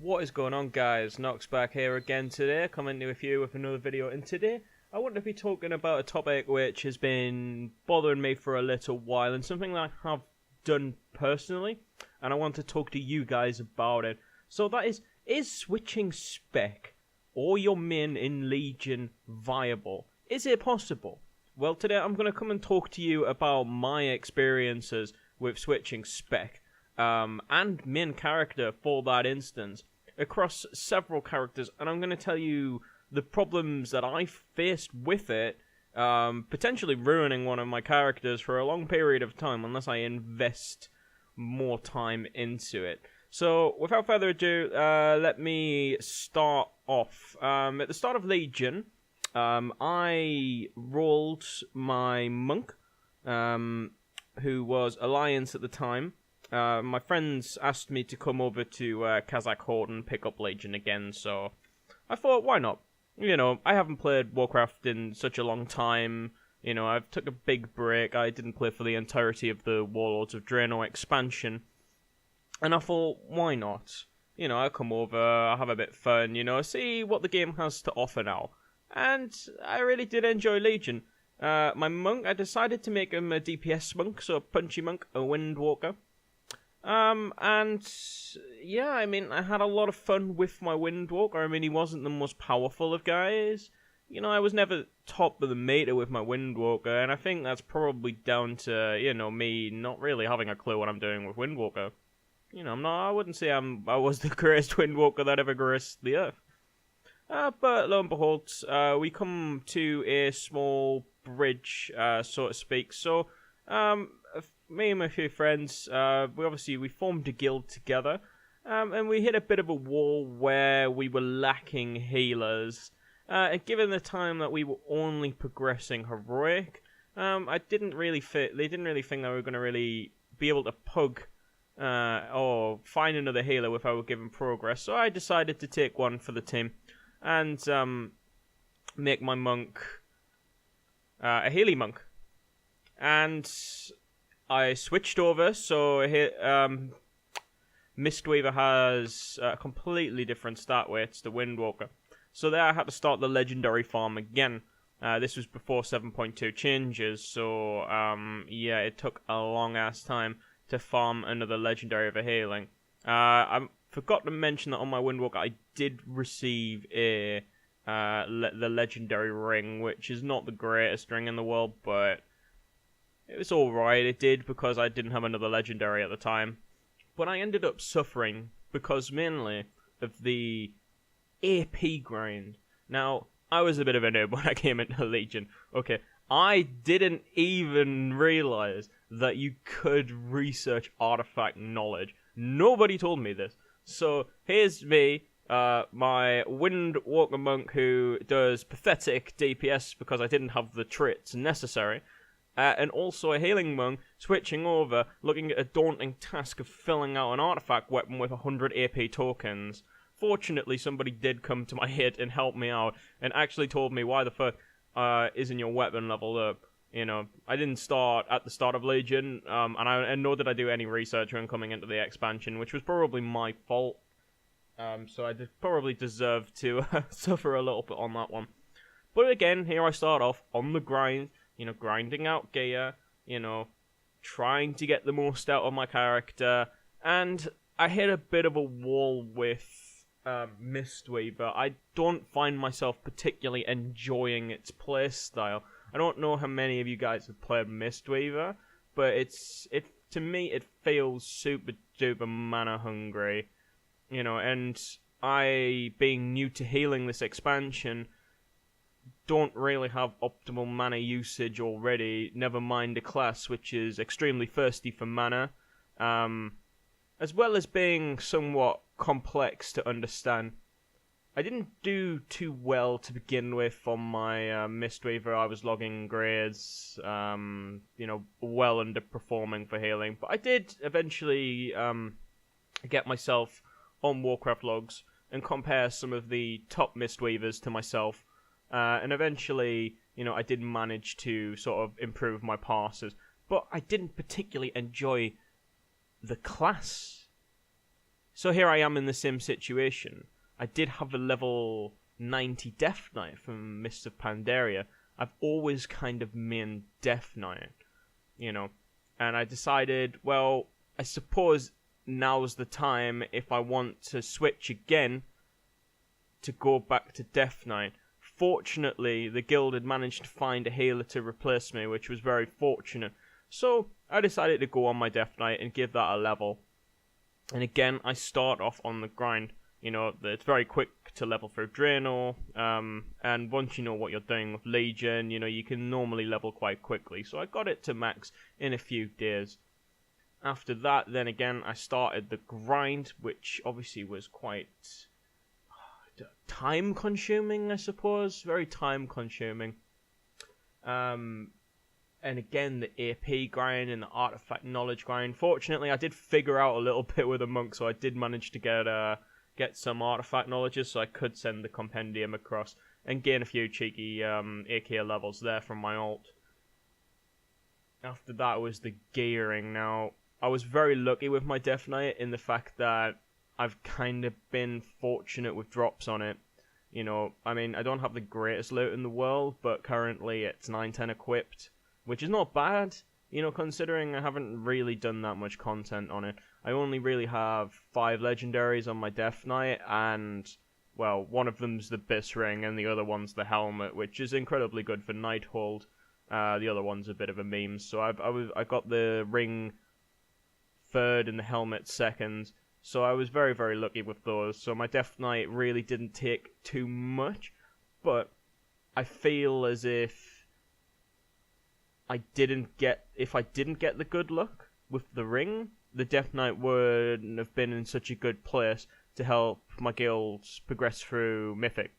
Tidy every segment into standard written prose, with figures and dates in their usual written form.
What is going on, guys? Spec here again today, coming to you with another video, and today I want to be talking about a topic which has been bothering me for a little while, and something that I have done personally, and I want to talk to you guys about it. So that is switching spec or your main in Legion viable? Is it possible? Well, today I'm going to come and talk to you about my experiences with switching spec. And main character for that instance, across several characters, and I'm going to tell you the problems that I faced with it, potentially ruining one of my characters for a long period of time unless I invest more time into it. So, without further ado, let me start off. At the start of Legion, I rolled my monk, who was Alliance at the time. My friends asked me to come over to Kazakh Horde and pick up Legion again, so I thought, why not? You know, I haven't played Warcraft in such a long time. You know, I've took a big break. I didn't play for the entirety of the Warlords of Draenor expansion. And I thought, why not? You know, I'll come over, I'll have a bit of fun, you know, see what the game has to offer now. And I really did enjoy Legion. My monk, I decided to make him a DPS monk, so a punchy monk, a Windwalker. And yeah, I mean, I had a lot of fun with my Windwalker. I mean, he wasn't the most powerful of guys. You know, I was never top of the meta with my Windwalker, and I think that's probably down to, you know, me not really having a clue what I'm doing with Windwalker. You know, I wouldn't say I was the greatest Windwalker that ever graced the earth. But lo and behold, we come to a small bridge, so to speak. So, me and my few friends, we formed a guild together, and we hit a bit of a wall where we were lacking healers. Given the time that we were only progressing heroic, they didn't really think that we were going to really be able to pug or find another healer without giving progress. So I decided to take one for the team and make my monk a Healy monk. And I switched over, so Mistweaver has a completely different stat weights to Windwalker. So there I had to start the legendary farm again. This was before 7.2 changes, so yeah, it took a long-ass time to farm another legendary over healing. I forgot to mention that on my Windwalker I did receive the legendary ring, which is not the greatest ring in the world, but it was alright. It did because I didn't have another legendary at the time. But I ended up suffering because mainly of the AP grind. Now, I was a bit of a noob when I came into Legion. Okay, I didn't even realize that you could research artifact knowledge. Nobody told me this. So, here's me, my Windwalker monk who does pathetic DPS because I didn't have the traits necessary. And also a healing monk switching over, looking at a daunting task of filling out an artifact weapon with 100 AP tokens. Fortunately, somebody did come to my aid and help me out, and actually told me why the fuck isn't your weapon leveled up. You know, I didn't start at the start of Legion, and nor did I do any research when coming into the expansion, which was probably my fault. So I probably deserved to suffer a little bit on that one. But again, here I start off on the grind, you know, grinding out gear, you know, trying to get the most out of my character, and I hit a bit of a wall with Mistweaver. I don't find myself particularly enjoying its playstyle. I don't know how many of you guys have played Mistweaver, but to me it feels super duper mana hungry, you know, and I, being new to healing this expansion, don't really have optimal mana usage already, never mind a class which is extremely thirsty for mana, as well as being somewhat complex to understand. I didn't do too well to begin with on my Mistweaver. I was logging grades, you know, well underperforming for healing, but I did eventually get myself on Warcraft logs and compare some of the top Mistweavers to myself. And eventually, you know, I did manage to sort of improve my passes, but I didn't particularly enjoy the class So here I am in the same situation. I did have a level 90 Death Knight from Mists of Pandaria. I've always kind of mained Death Knight, you know. And I decided, well, I suppose now's the time if I want to switch again to go back to Death Knight. Fortunately, the guild had managed to find a healer to replace me, which was very fortunate. So I decided to go on my Death Knight and give that a level. And again, I start off on the grind. You know, it's very quick to level through Draenor, and once you know what you're doing with Legion, you know, you can normally level quite quickly. So I got it to max in a few days. After that, then again, I started the grind, which obviously was quite time-consuming, I suppose. Very time-consuming. And again, the AP grind and the artifact knowledge grind. Fortunately, I did figure out a little bit with a monk, so I did manage to get some artifact knowledges, so I could send the compendium across and gain a few cheeky AK levels there from my ult. After that was the gearing. Now, I was very lucky with my Death Knight in the fact that I've kind of been fortunate with drops on it. You know, I mean, I don't have the greatest loot in the world, but currently it's 910 equipped, which is not bad, you know, considering I haven't really done that much content on it. I only really have 5 legendaries on my Death Knight, and, well, one of them's the Bis Ring, and the other one's the Helmet, which is incredibly good for Nighthold. The other one's a bit of a meme, so I got the Ring 3rd and the Helmet 2nd, so I was very, very lucky with those. So my Death Knight really didn't take too much, but I feel as if I didn't get the good luck with the ring, the Death Knight wouldn't have been in such a good place to help my guilds progress through Mythic.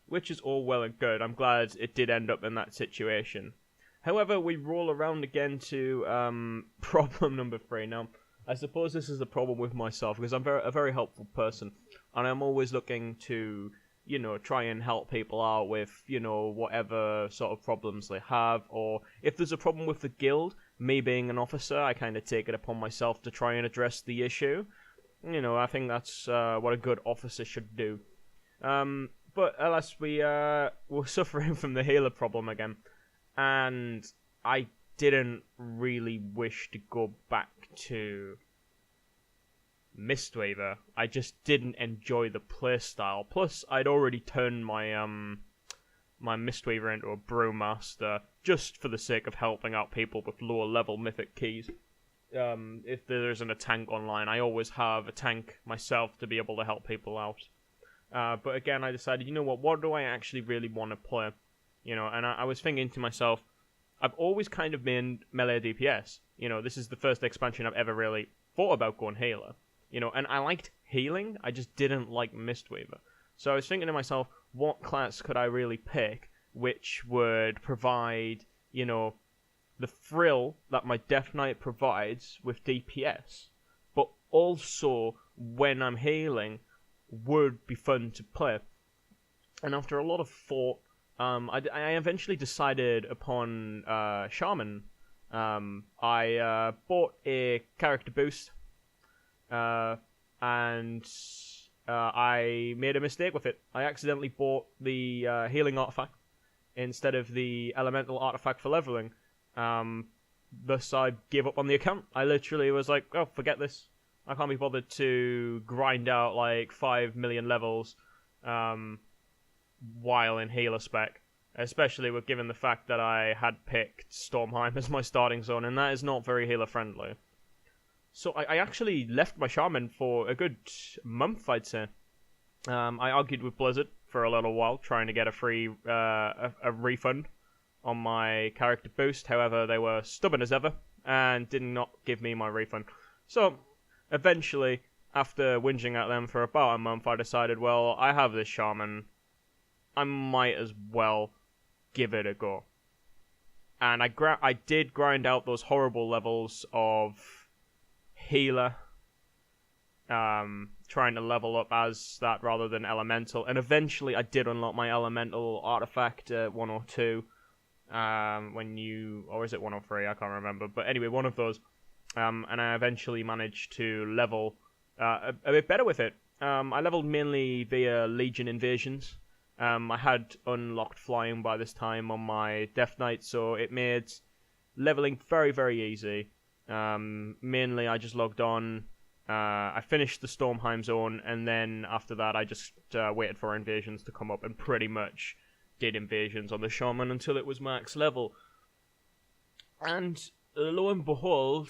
Which is all well and good. I'm glad it did end up in that situation. However, we roll around again to problem number 3. Now, I suppose this is the problem with myself, because I'm a very helpful person, and I'm always looking to, you know, try and help people out with, you know, whatever sort of problems they have, or if there's a problem with the guild, me being an officer, I kind of take it upon myself to try and address the issue. You know, I think that's what a good officer should do. But alas, we're suffering from the healer problem again, and I didn't really wish to go back to Mistweaver. I just didn't enjoy the playstyle. Plus, I'd already turned my my Mistweaver into a brewmaster just for the sake of helping out people with lower level mythic keys. If there isn't a tank online, I always have a tank myself to be able to help people out. But again, I decided, you know what do I actually really want to play? You know, and I was thinking to myself, I've always kind of been melee DPS. You know, this is the first expansion I've ever really thought about going healer. You know, and I liked healing, I just didn't like Mistweaver. So I was thinking to myself, what class could I really pick which would provide, you know, the thrill that my Death Knight provides with DPS, but also when I'm healing would be fun to play. And after a lot of thought, I eventually decided upon shaman. I bought a character boost, and I made a mistake with it. I accidentally bought the healing artifact instead of the elemental artifact for leveling. Thus I gave up on the account. I literally was like, oh, forget this. I can't be bothered to grind out like 5 million levels while in healer spec. Especially with given the fact that I had picked Stormheim as my starting zone, and that is not very healer friendly. So I actually left my shaman for a good month, I'd say. I argued with Blizzard for a little while, trying to get a free a refund on my character boost. However, they were stubborn as ever and did not give me my refund. So eventually, after whinging at them for about a month, I decided, well, I have this shaman, I might as well give it a go. And I did grind out those horrible levels of healer, trying to level up as that rather than elemental, and eventually I did unlock my elemental artifact at 102, or is it 103, I can't remember, but anyway, one of those, and I eventually managed to level a bit better with it. I leveled mainly via Legion invasions. I had unlocked flying by this time on my Death Knight, so it made leveling very, very easy. Mainly, I just logged on. I finished the Stormheim zone, and then after that, I just waited for invasions to come up, and pretty much did invasions on the shaman until it was max level. And lo and behold,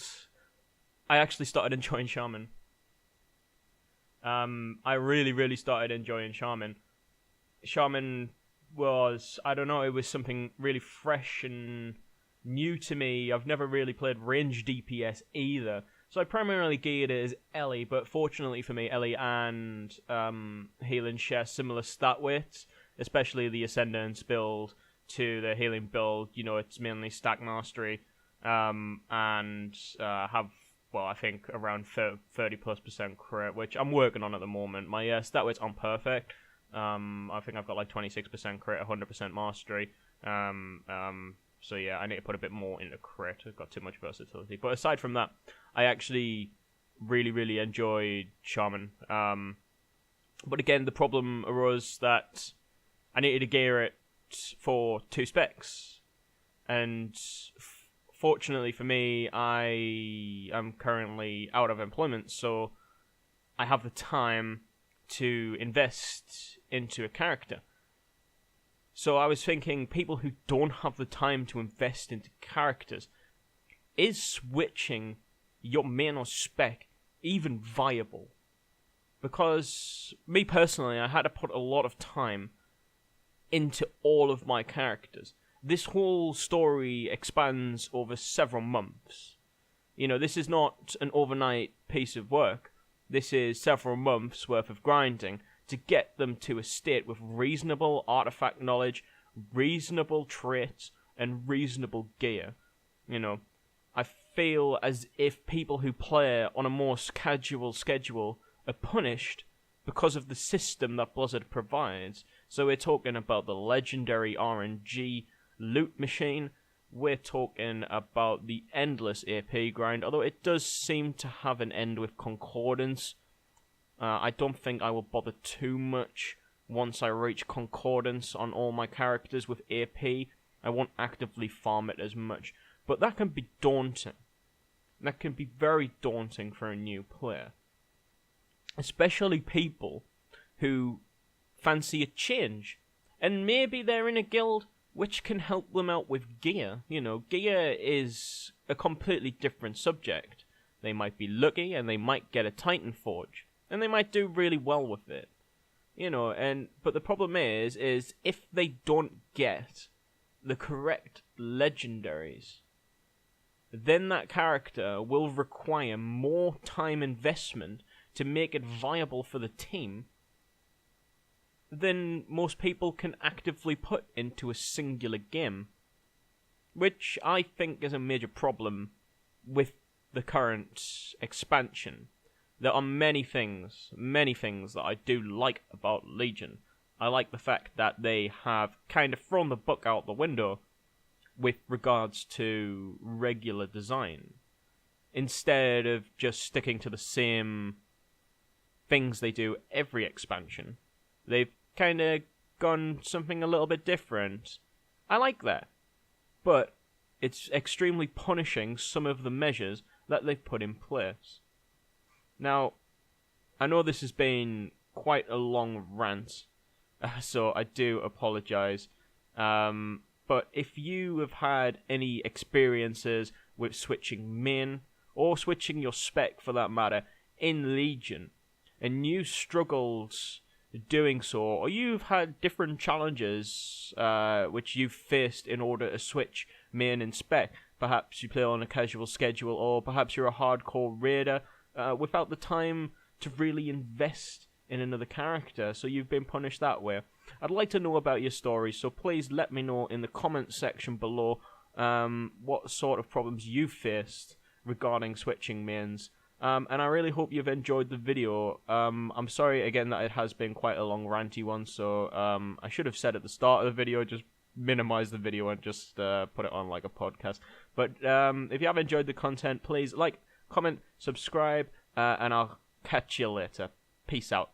I actually started enjoying shaman. I really, really started enjoying shaman. Shaman was, I don't know, it was something really fresh and new to me. I've never really played range DPS either. So I primarily geared it as Ellie, but fortunately for me, Ellie and healing share similar stat weights, especially the Ascendance build to the healing build. You know, it's mainly stack mastery, and have, well, I think around 30+% crit, which I'm working on at the moment. My stat weights aren't perfect. I think I've got like 26% crit, 100% mastery. So yeah, I need to put a bit more into crit. I've got too much versatility. But aside from that, I actually really, really enjoyed shaman. But again, the problem arose that I needed to gear it for 2 specs. And fortunately for me, I am currently out of employment, so I have the time to invest into a character. So I was thinking, people who don't have the time to invest into characters, is switching your main or spec even viable? Because me personally, I had to put a lot of time into all of my characters. This whole story expands over several months. You know, this is not an overnight piece of work. This is several months worth of grinding to get them to a state with reasonable artifact knowledge, reasonable traits, and reasonable gear. You know, I feel as if people who play on a more casual schedule are punished because of the system that Blizzard provides. So we're talking about the legendary RNG loot machine. We're talking about the endless AP grind, although it does seem to have an end with Concordance. I don't think I will bother too much once I reach Concordance on all my characters with AP. I won't actively farm it as much, but that can be daunting. That can be very daunting for a new player. Especially people who fancy a change, and maybe they're in a guild which can help them out with gear. You know, gear is a completely different subject. They might be lucky and they might get a Titan Forge, and they might do really well with it. You know, but the problem is if they don't get the correct legendaries, then that character will require more time investment to make it viable for the team than most people can actively put into a singular game, which I think is a major problem with the current expansion. There are many things that I do like about Legion. I like the fact that they have kind of thrown the book out the window with regards to regular design, instead of just sticking to the same things they do every expansion. They've kind of gone something a little bit different. I like that. But it's extremely punishing, some of the measures that they've put in place. Now, I know this has been quite a long rant, so I do apologize. But if you have had any experiences with switching main, or switching your spec for that matter, in Legion, and you struggled doing so, or you've had different challenges which you've faced in order to switch main and spec, perhaps you play on a casual schedule, or perhaps you're a hardcore raider without the time to really invest in another character, so you've been punished that way. I'd like to know about your story, so please let me know in the comments section below what sort of problems you've faced regarding switching mains. And I really hope you've enjoyed the video. I'm sorry again that it has been quite a long ranty one, so I should have said at the start of the video, just minimize the video and just put it on like a podcast. But if you have enjoyed the content, please like, comment, subscribe, and I'll catch you later. Peace out.